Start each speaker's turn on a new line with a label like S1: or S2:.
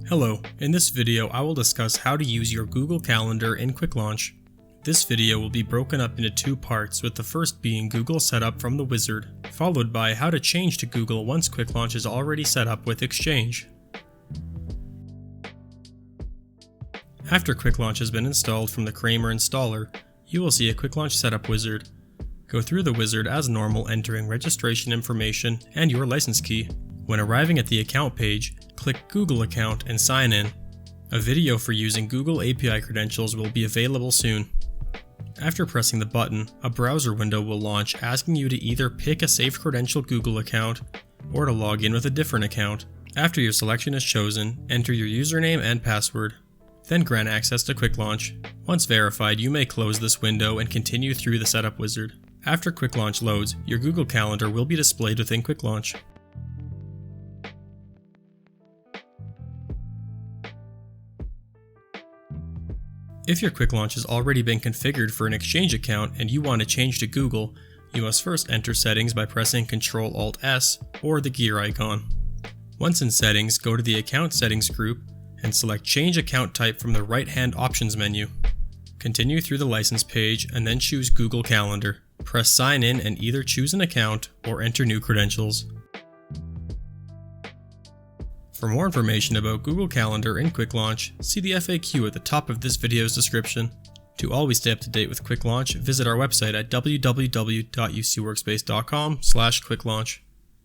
S1: Hello, in this video I will discuss how to use your Google Calendar in Quicklaunch. This video will be broken up into two parts, with the first being Google Setup from the wizard, followed by how to change to Google once Quicklaunch is already set up with Exchange. After Quicklaunch has been installed from the Kramer installer, you will see a Quicklaunch setup wizard. Go through the wizard as normal, entering registration information and your license key. When arriving at the account page, click Google Account and sign in. A video for using Google API credentials will be available soon. After pressing the button, a browser window will launch asking you to either pick a saved credential Google account or to log in with a different account. After your selection is chosen, enter your username and password. Then grant access to Quicklaunch. Once verified, you may close this window and continue through the setup wizard. After Quicklaunch loads, your Google Calendar will be displayed within Quicklaunch. If your Quicklaunch has already been configured for an Exchange account and you want to change to Google, you must first enter settings by pressing Ctrl-Alt-S or the gear icon. Once in settings, go to the Account Settings group and select Change Account Type from the right-hand options menu. Continue through the license page and then choose Google Calendar. Press Sign In and either choose an account or enter new credentials. For more information about Google Calendar in Quicklaunch, see the FAQ at the top of this video's description. To always stay up to date with Quicklaunch, visit our website at www.ucworkspace.com/quicklaunch.